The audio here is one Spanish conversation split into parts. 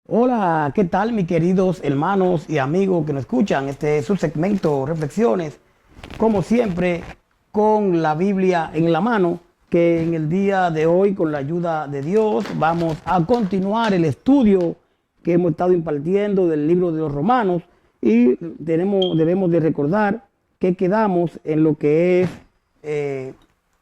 Hola, ¿qué tal mis queridos hermanos y amigos que nos escuchan? Este es su segmento Reflexiones, como siempre, con la Biblia en la mano, que en el día de hoy, con la ayuda de Dios, vamos a continuar el estudio que hemos estado impartiendo del libro de los Romanos y debemos de recordar que quedamos en lo que es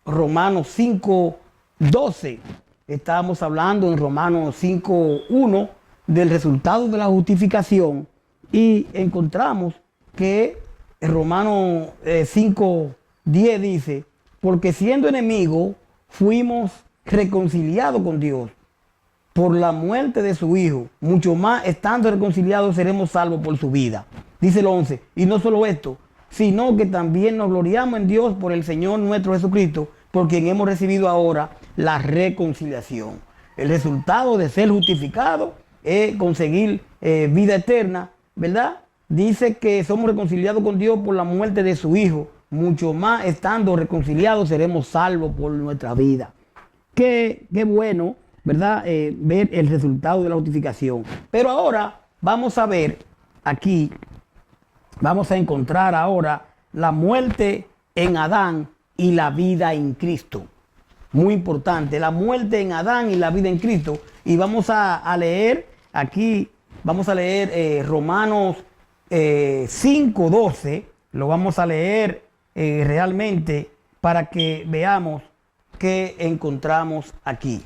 Romanos 5:12. Estábamos hablando en Romanos 5:1 del resultado de la justificación y encontramos que en Romanos 5:10 dice, porque siendo enemigos fuimos reconciliados con Dios por la muerte de su Hijo, mucho más estando reconciliados seremos salvos por su vida. Dice el 11, y no solo esto, sino que también nos gloriamos en Dios por el Señor nuestro Jesucristo, por quien hemos recibido ahora la reconciliación. El resultado de ser justificado es conseguir vida eterna, ¿verdad? Dice que somos reconciliados con Dios por la muerte de su Hijo, mucho más estando reconciliados seremos salvos por nuestra vida. Qué bueno, ¿verdad? Ver el resultado de la justificación. Pero ahora vamos a ver aquí, vamos a encontrar ahora la muerte en Adán y la vida en Cristo. Muy importante, la muerte en Adán y la vida en Cristo. Y vamos a leer aquí, vamos a leer Romanos 5:12. Lo vamos a leer realmente para que veamos qué encontramos aquí.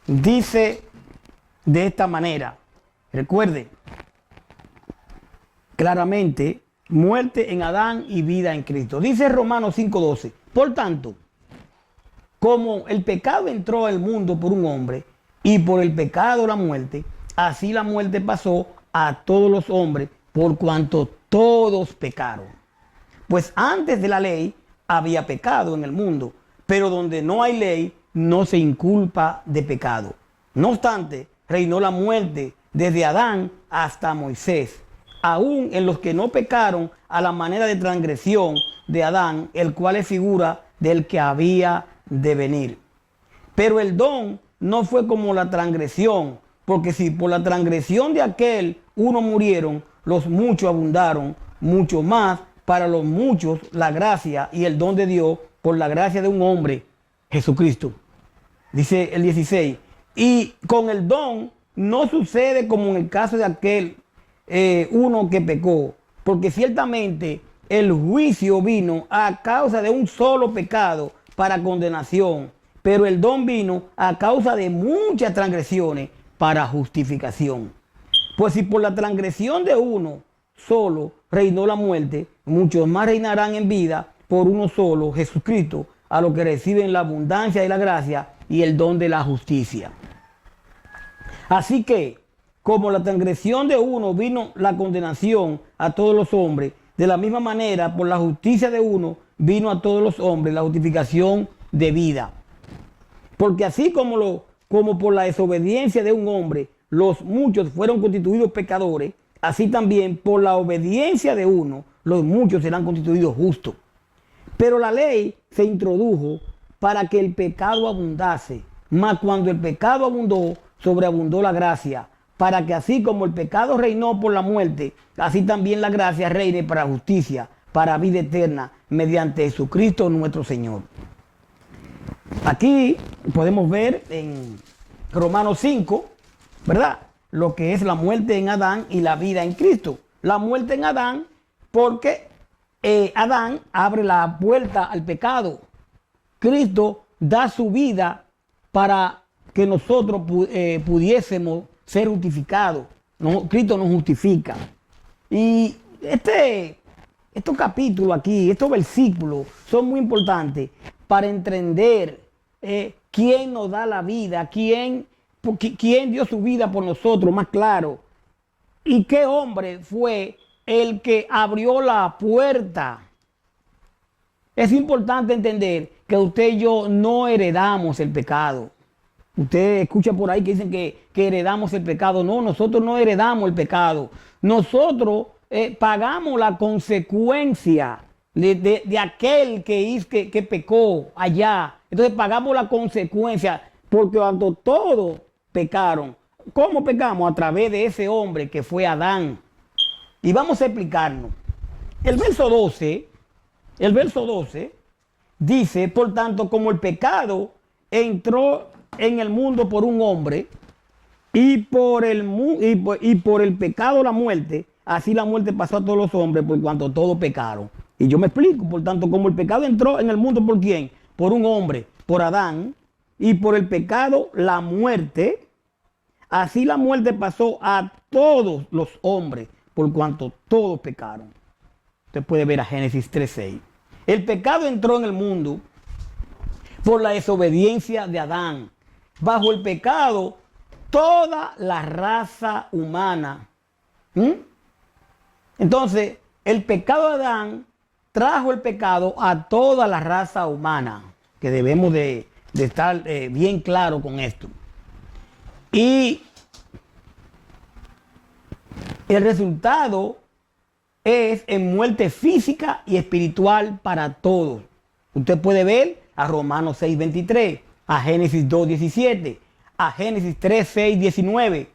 Dice de esta manera, recuerde, claramente, muerte en Adán y vida en Cristo. Dice Romanos 5:12, por tanto, como el pecado entró al mundo por un hombre y por el pecado la muerte, así la muerte pasó a todos los hombres por cuanto todos pecaron. Pues antes de la ley había pecado en el mundo, pero donde no hay ley no se inculpa de pecado. No obstante, reinó la muerte desde Adán hasta Moisés, aún en los que no pecaron a la manera de transgresión de Adán, el cual es figura del que había de venir. Pero el don no fue como la transgresión, porque si por la transgresión de aquel uno murieron, los muchos abundaron, mucho más para los muchos la gracia y el don de Dios por la gracia de un hombre, Jesucristo. Dice el 16, y con el don no sucede como en el caso de aquel uno que pecó, porque ciertamente el juicio vino a causa de un solo pecado para condenación, pero el don vino a causa de muchas transgresiones para justificación. Pues si por la transgresión de uno solo reinó la muerte, muchos más reinarán en vida por uno solo, Jesucristo, a los que reciben la abundancia de la gracia y el don de la justicia. Así que, como la transgresión de uno vino la condenación a todos los hombres, de la misma manera, por la justicia de uno, vino a todos los hombres la justificación de vida. Porque así como por la desobediencia de un hombre, los muchos fueron constituidos pecadores, así también por la obediencia de uno, los muchos serán constituidos justos. Pero la ley se introdujo para que el pecado abundase, mas cuando el pecado abundó, sobreabundó la gracia, para que así como el pecado reinó por la muerte, así también la gracia reine para justicia, para vida eterna, mediante Jesucristo nuestro Señor. Aquí podemos ver en Romanos 5, ¿verdad? Lo que es la muerte en Adán y la vida en Cristo. La muerte en Adán porque Adán abre la puerta al pecado. Cristo da su vida para que nosotros pudiésemos ser justificados. No, Cristo nos justifica. Y estos capítulos aquí, estos versículos son muy importantes para entender quién nos da la vida, quién dio su vida por nosotros, más claro. Y qué hombre fue el que abrió la puerta. Es importante entender que usted y yo no heredamos el pecado. Usted escucha por ahí que dicen que heredamos el pecado. No, nosotros no heredamos el pecado. Nosotros pagamos la consecuencia de aquel que pecó allá. Entonces pagamos la consecuencia porque cuando todos pecaron, ¿Cómo pecamos? A través de ese hombre que fue Adán. Y vamos a explicarnos. El verso 12 dice, por tanto, como el pecado entró en el mundo por un hombre, y por el pecado la muerte, así la muerte pasó a todos los hombres por cuanto todos pecaron. Y yo me explico, por tanto, como el pecado entró en el mundo ¿por quién? Por un hombre, por Adán, y por el pecado la muerte, así la muerte pasó a todos los hombres por cuanto todos pecaron. Usted puede ver a Génesis 3:6. El pecado entró en el mundo por la desobediencia de Adán. Bajo el pecado, toda la raza humana. Entonces, el pecado de Adán trajo el pecado a toda la raza humana, que debemos de estar bien claro con esto. Y el resultado es en muerte física y espiritual para todos. Usted puede ver a Romanos 6:23, a Génesis 2:17, a Génesis 3:6-19,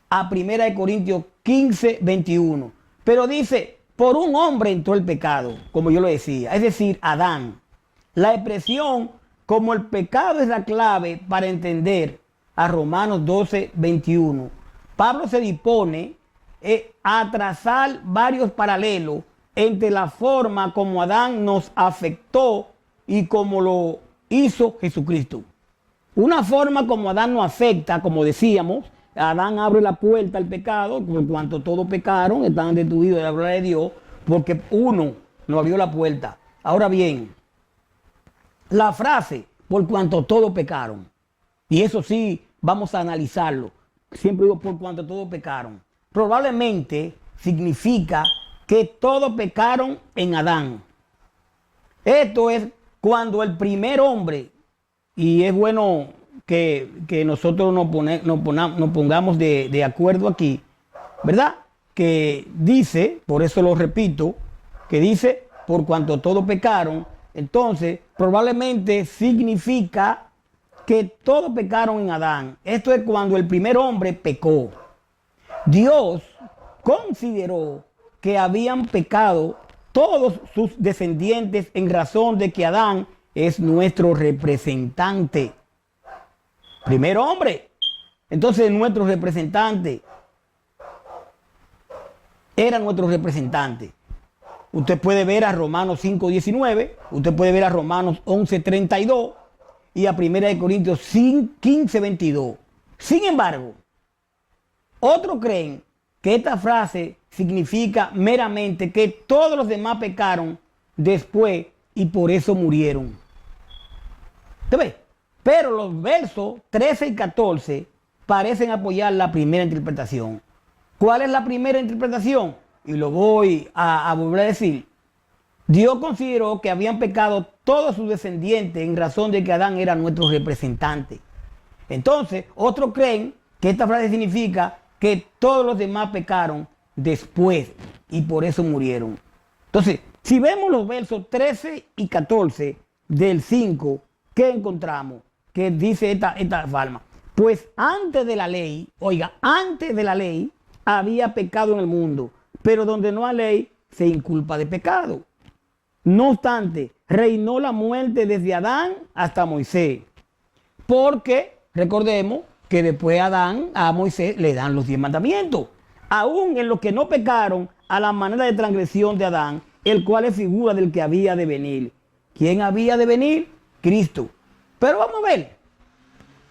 a 1 Corintios 15:21. Pero dice, por un hombre entró el pecado, como yo lo decía, es decir, Adán. La expresión como el pecado es la clave para entender a Romanos 12:21. Pablo se dispone a trazar varios paralelos entre la forma como Adán nos afectó y como lo hizo Jesucristo. Una forma como Adán nos afecta, como decíamos, Adán abre la puerta al pecado, por cuanto todos pecaron, están destituidos de la gloria de Dios, porque uno no abrió la puerta. Ahora bien, la frase, por cuanto todos pecaron, y eso sí, vamos a analizarlo, siempre digo por cuanto todos pecaron, probablemente significa que todos pecaron en Adán. Esto es cuando el primer hombre, y es bueno que nosotros nos pongamos de acuerdo aquí, ¿verdad? Que dice, por eso lo repito, que dice, por cuanto todos pecaron, entonces probablemente significa que todos pecaron en Adán. Esto es cuando el primer hombre pecó. Dios consideró que habían pecado todos sus descendientes en razón de que Adán es nuestro representante. Primer hombre. Entonces nuestro representante era nuestro representante. Usted puede ver a Romanos 5:19, usted puede ver a Romanos 11:32 y a 1 Corintios 15:22. Sin embargo, otros creen que esta frase significa meramente que todos los demás pecaron después y por eso murieron. ¿Usted ve? Pero los versos 13 y 14 parecen apoyar la primera interpretación. ¿Cuál es la primera interpretación? Y lo voy a volver a decir. Dios consideró que habían pecado todos sus descendientes en razón de que Adán era nuestro representante. Entonces, otros creen que esta frase significa que todos los demás pecaron después y por eso murieron. Entonces, si vemos los versos 13 y 14 del 5, ¿qué encontramos? Que dice esta forma. Pues antes de la ley, oiga, antes de la ley había pecado en el mundo, pero donde no hay ley se inculpa de pecado. No obstante, reinó la muerte desde Adán hasta Moisés. Porque, recordemos, que después a Moisés le dan los 10 mandamientos. Aún en los que no pecaron a la manera de transgresión de Adán, el cual es figura del que había de venir. ¿Quién había de venir? Cristo. Pero vamos a ver.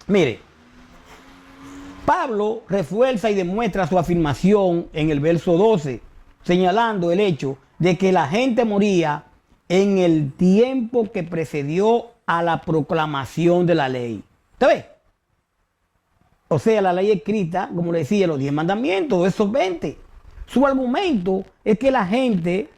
Mire, Pablo refuerza y demuestra su afirmación en el verso 12, señalando el hecho de que la gente moría en el tiempo que precedió a la proclamación de la ley. ¿Usted ve? O sea, la ley escrita, como le decía, los 10 mandamientos, esos 20. Su argumento es que la gente,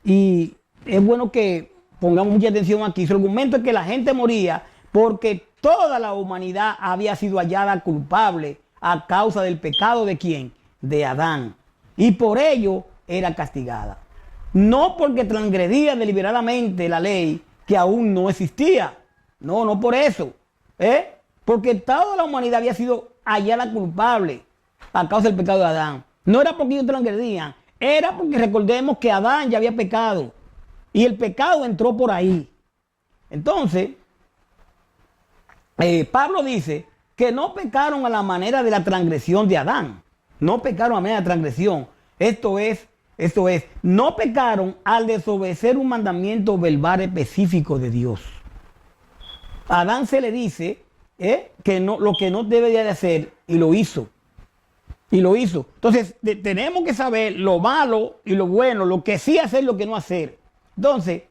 y es bueno que pongamos mucha atención aquí, su argumento es que la gente moría porque toda la humanidad había sido hallada culpable a causa del pecado de ¿quién? De Adán. Y por ello era castigada. No porque transgredía deliberadamente la ley que aún no existía. No, no por eso. Porque toda la humanidad había sido hallada culpable a causa del pecado de Adán. No era porque ellos transgredían, era porque recordemos que Adán ya había pecado y el pecado entró por ahí. Entonces, Pablo dice que no pecaron a la manera de la transgresión de Adán. No pecaron a la manera de la transgresión. Esto es, no pecaron al desobedecer un mandamiento verbal específico de Dios. A Adán se le dice que no, lo que no debería de hacer, y lo hizo. Y lo hizo. Entonces, tenemos que saber lo malo y lo bueno, lo que sí hacer y lo que no hacer. Entonces,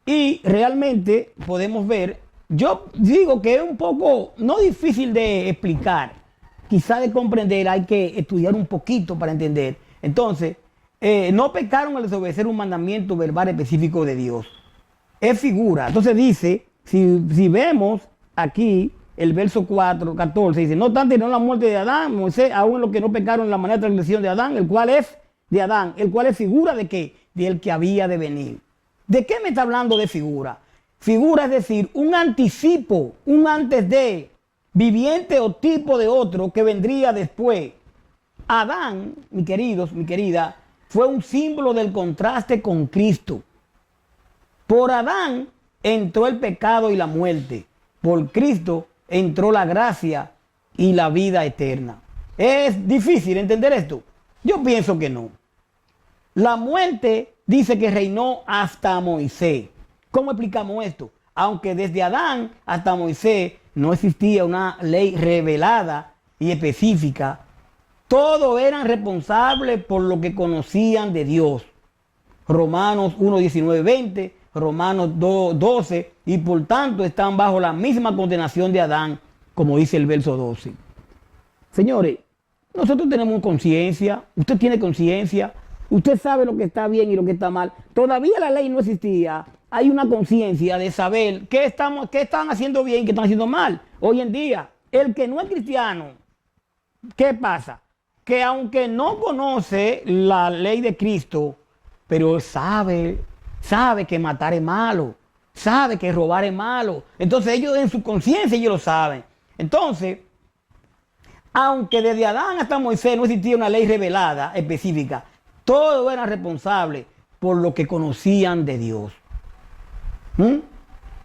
y realmente podemos ver, yo digo que es un poco, no difícil de explicar, quizá de comprender, hay que estudiar un poquito para entender. Entonces, no pecaron al desobedecer un mandamiento verbal específico de Dios. Es figura. Entonces dice, si vemos aquí el verso 14, dice, no obstante, no la muerte de Adán, Moisés, aún los que no pecaron en la manera de transgresión de Adán, el cual es de Adán, el cual es figura de qué, del que había de venir. ¿De qué me está hablando de figura? Figura es decir, un anticipo, un antes de, viviente o tipo de otro que vendría después. Adán, mis queridos, mi querida, fue un símbolo del contraste con Cristo. Por Adán entró el pecado y la muerte. Por Cristo entró la gracia y la vida eterna. ¿Es difícil entender esto? Yo pienso que no. La muerte dice que reinó hasta Moisés. ¿Cómo explicamos esto? Aunque desde Adán hasta Moisés no existía una ley revelada y específica, todos eran responsables por lo que conocían de Dios. Romanos 1, 19, 20, Romanos 2, 12, y por tanto están bajo la misma condenación de Adán, como dice el verso 12. Señores, nosotros tenemos conciencia, usted tiene conciencia, usted sabe lo que está bien y lo que está mal. Todavía la ley no existía, hay una conciencia de saber qué están haciendo bien y qué están haciendo mal. Hoy en día, el que no es cristiano, ¿qué pasa? Que aunque no conoce la ley de Cristo, pero sabe que matar es malo, sabe que robar es malo. Entonces ellos en su conciencia ellos lo saben. Entonces, aunque desde Adán hasta Moisés no existía una ley revelada específica, todos eran responsables por lo que conocían de Dios.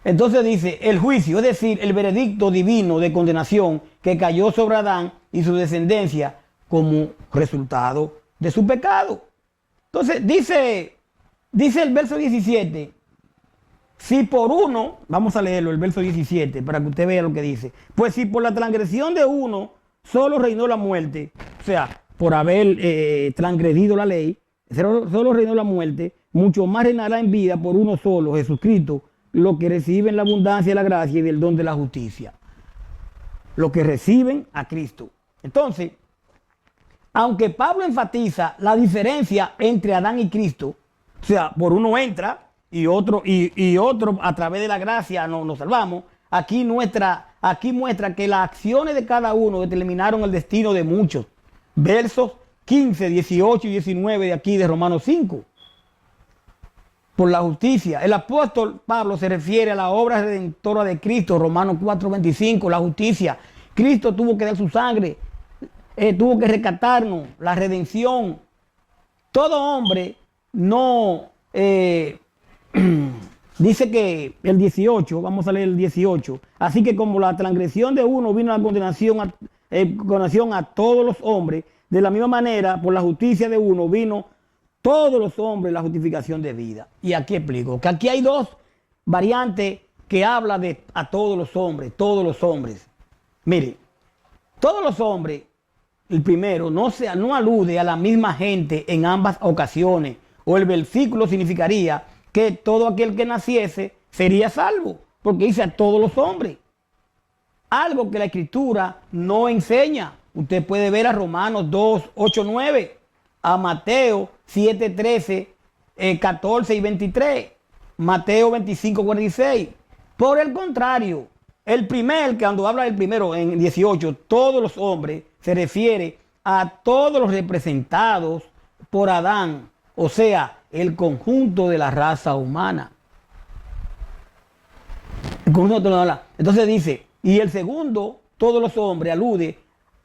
Entonces dice, el juicio, es decir, el veredicto divino de condenación que cayó sobre Adán y su descendencia como resultado de su pecado. Entonces dice el verso 17, si por uno, vamos a leerlo, el verso 17, para que usted vea lo que dice. Pues si por la transgresión de uno solo reinó la muerte, o sea, por haber transgredido la ley, solo reinó la muerte, mucho más reinará en vida por uno solo, Jesucristo, los que reciben la abundancia de la gracia y del don de la justicia. Los que reciben a Cristo. Entonces, aunque Pablo enfatiza la diferencia entre Adán y Cristo, o sea, por uno entra y otro a través de la gracia nos salvamos, aquí muestra que las acciones de cada uno determinaron el destino de muchos. Versos 15, 18 y 19 de aquí de Romanos 5. Por la justicia. El apóstol Pablo se refiere a la obra redentora de Cristo, Romanos 4, 25, la justicia. Cristo tuvo que dar su sangre, tuvo que rescatarnos, la redención. Todo hombre no... dice que el 18, vamos a leer el 18, así que como la transgresión de uno vino a la condenación a todos los hombres, de la misma manera, por la justicia de uno vino todos los hombres la justificación de vida. Y aquí explico, que aquí hay dos variantes que habla de a todos los hombres, todos los hombres. Mire, todos los hombres, el primero, no alude a la misma gente en ambas ocasiones, o el versículo significaría que todo aquel que naciese sería salvo, porque dice a todos los hombres. Algo que la Escritura no enseña. Usted puede ver a Romanos 2, 8, 9, a Mateo 7, 13, 14 y 23, Mateo 25, 46. Por el contrario, cuando habla del primero en 18, todos los hombres, se refiere a todos los representados por Adán, o sea, el conjunto de la raza humana. Entonces dice, y el segundo, todos los hombres, alude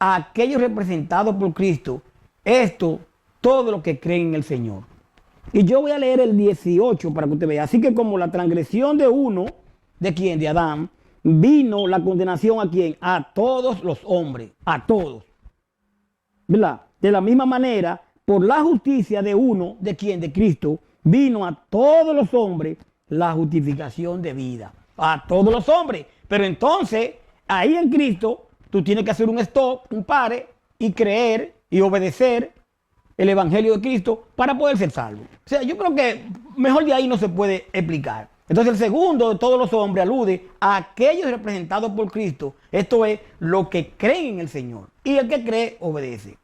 a aquellos representados por Cristo, esto, todo lo que creen en el Señor. Y yo voy a leer el 18 para que usted vea. Así que como la transgresión de uno, ¿de quién? De Adán, vino la condenación ¿a quién? A todos los hombres, a todos. ¿Verdad? De la misma manera, por la justicia de uno, ¿de quién? De Cristo, vino a todos los hombres la justificación de vida. A todos los hombres. Pero entonces, ahí en Cristo, tú tienes que hacer un stop, un pare, y creer y obedecer el Evangelio de Cristo para poder ser salvo. O sea, yo creo que mejor de ahí no se puede explicar. Entonces el segundo de todos los hombres alude a aquellos representados por Cristo. Esto es lo que creen en el Señor. Y el que cree, obedece.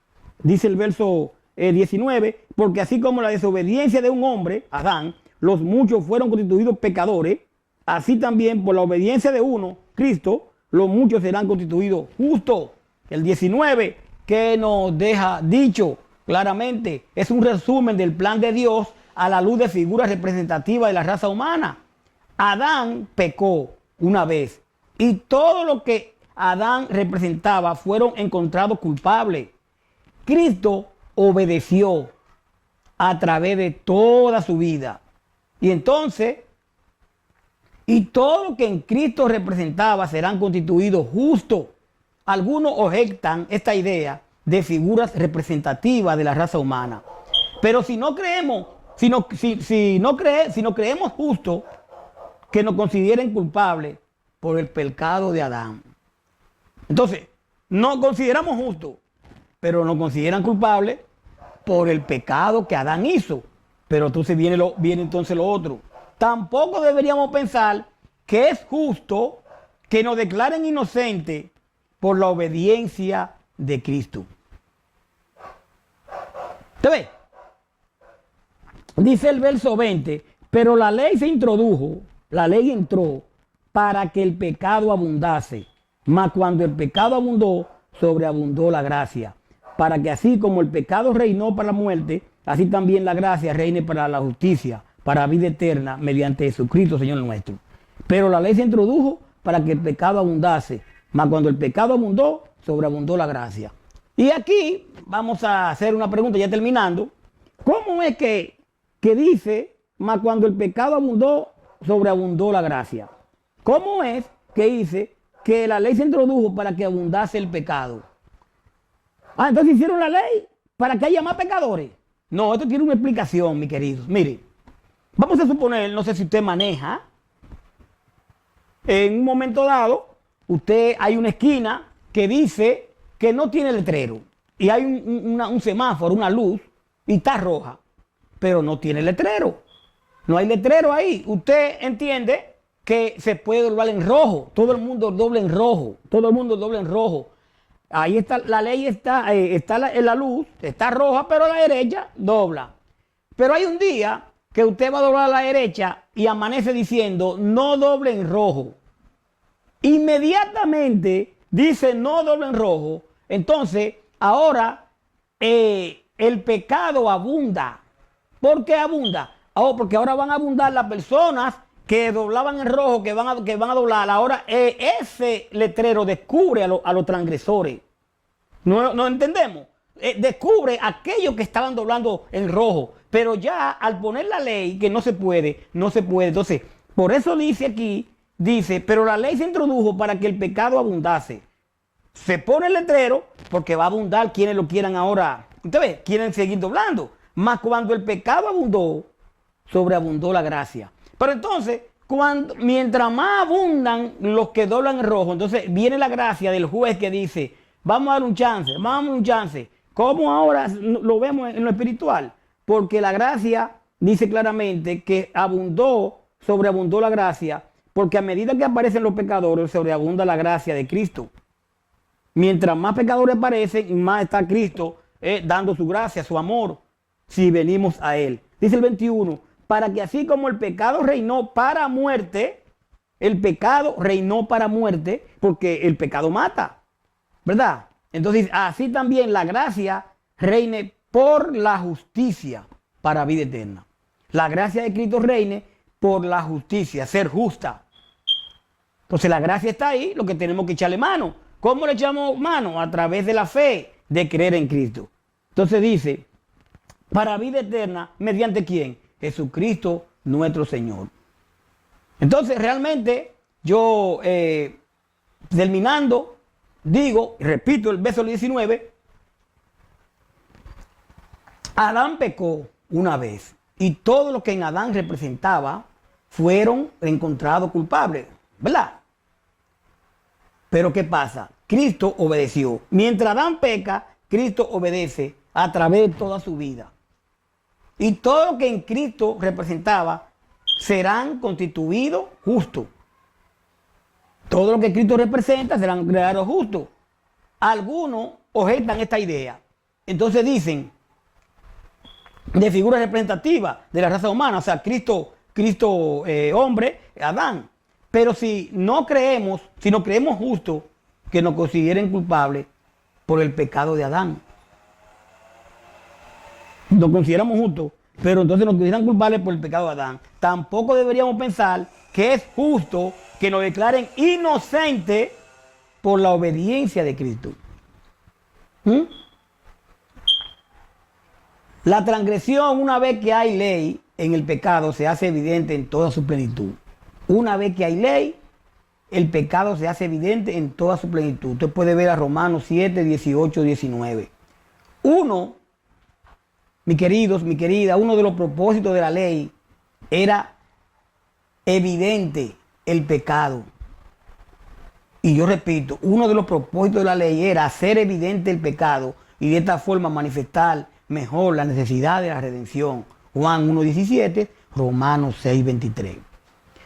Dice el verso 19, porque así como la desobediencia de un hombre, Adán, los muchos fueron constituidos pecadores, así también por la obediencia de uno, Cristo, los muchos serán constituidos justos. El 19, que nos deja dicho claramente, es un resumen del plan de Dios a la luz de figuras representativas de la raza humana. Adán pecó una vez y todo lo que Adán representaba fueron encontrados culpables. Cristo obedeció a través de toda su vida. Y entonces, y todo lo que en Cristo representaba serán constituidos justos. Algunos objetan esta idea de figuras representativas de la raza humana. Pero si no creemos, si no creemos justo, que nos consideren culpables por el pecado de Adán. Entonces, nos consideramos justos, pero nos consideran culpables por el pecado que Adán hizo. Pero entonces viene entonces lo otro. Tampoco deberíamos pensar que es justo que nos declaren inocentes por la obediencia de Cristo. ¿Te ve? Dice el verso 20, pero la ley se introdujo, la ley entró para que el pecado abundase. Mas cuando el pecado abundó, sobreabundó la gracia. Para que así como el pecado reinó para la muerte, así también la gracia reine para la justicia, para vida eterna, mediante Jesucristo, Señor nuestro. Pero la ley se introdujo para que el pecado abundase. Mas cuando el pecado abundó, sobreabundó la gracia. Y aquí vamos a hacer una pregunta ya terminando. ¿Cómo es que dice, mas cuando el pecado abundó, sobreabundó la gracia? ¿Cómo es que dice que la ley se introdujo para que abundase el pecado? Entonces hicieron la ley para que haya más pecadores. No, esto tiene una explicación, mis queridos. Mire, vamos a suponer, no sé si usted maneja, en un momento dado, hay una esquina que dice que no tiene letrero y hay un semáforo, una luz, y está roja, pero no tiene letrero. No hay letrero ahí. Usted entiende que se puede doblar en rojo. Todo el mundo dobla en rojo. Todo el mundo dobla en rojo. Ahí está, la ley está en la luz, está roja, pero a la derecha dobla. Pero hay un día que usted va a doblar a la derecha y amanece diciendo, no doble en rojo. Inmediatamente dice, no doble en rojo. Entonces, ahora el pecado abunda. ¿Por qué abunda? Porque ahora van a abundar las personas que doblaban en rojo, que van a doblar. Ahora ese letrero descubre a los transgresores. ¿No entendemos? Descubre a aquellos que estaban doblando en rojo. Pero ya al poner la ley que no se puede. Entonces, por eso dice aquí, pero la ley se introdujo para que el pecado abundase. Se pone el letrero porque va a abundar quienes lo quieran ahora. ¿Usted ve? Quieren seguir doblando. Mas cuando el pecado abundó, sobreabundó la gracia. Pero entonces, mientras más abundan los que doblan en rojo, entonces viene la gracia del juez que dice, vamos a dar un chance. ¿Cómo ahora lo vemos en lo espiritual? Porque la gracia dice claramente que sobreabundó la gracia, porque a medida que aparecen los pecadores, sobreabunda la gracia de Cristo. Mientras más pecadores aparecen, más está Cristo dando su gracia, su amor, si venimos a Él. Dice el 21, para que así como el pecado reinó para muerte, porque el pecado mata, ¿verdad? Entonces, así también la gracia reine por la justicia para vida eterna. La gracia de Cristo reine por la justicia, ser justa. Entonces la gracia está ahí, lo que tenemos que echarle mano. ¿Cómo le echamos mano? A través de la fe, de creer en Cristo. Entonces dice, para vida eterna, ¿mediante quién? Jesucristo nuestro Señor. Entonces realmente yo, terminando, digo, repito el verso 19, Adán pecó una vez y todo lo que en Adán representaba fueron encontrados culpables, ¿verdad? Pero ¿qué pasa? Cristo obedeció. Mientras Adán peca, Cristo obedece a través de toda su vida. Y todo lo que en Cristo representaba serán constituidos justos. Todo lo que Cristo representa serán creados justos. Algunos objetan esta idea. Entonces dicen, de figura representativa de la raza humana, o sea, Cristo hombre, Adán. Pero si no creemos justos, que nos consideren culpables por el pecado de Adán. Nos consideramos justos, pero entonces nos consideran culpables por el pecado de Adán. Tampoco deberíamos pensar que es justo que nos declaren inocentes por la obediencia de Cristo. La transgresión, una vez que hay ley en el pecado, se hace evidente en toda su plenitud. Una vez que hay ley, el pecado se hace evidente en toda su plenitud. Usted puede ver a Romanos 7, 18, 19. Mis queridos, mi querida, uno de los propósitos de la ley era evidente el pecado. Y yo repito, uno de los propósitos de la ley era hacer evidente el pecado y de esta forma manifestar mejor la necesidad de la redención. Juan 1:17, Romanos 6:23.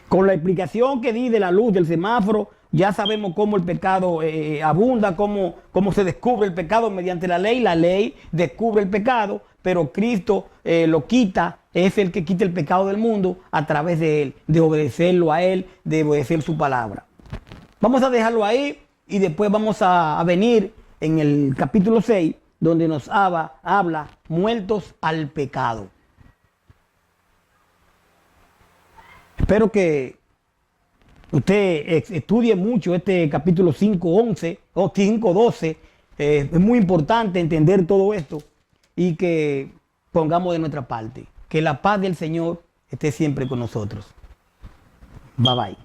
Con la explicación que di de la luz del semáforo, ya sabemos cómo el pecado abunda, cómo se descubre el pecado mediante la ley. La ley descubre el pecado, pero Cristo lo quita, es el que quita el pecado del mundo a través de él, de obedecerlo a él, de obedecer su palabra. Vamos a dejarlo ahí y después vamos a venir en el capítulo 6, donde nos habla muertos al pecado. Espero que usted estudie mucho este capítulo 5:11 o 5:12. Es muy importante entender todo esto y que pongamos de nuestra parte. Que la paz del Señor esté siempre con nosotros. Bye bye.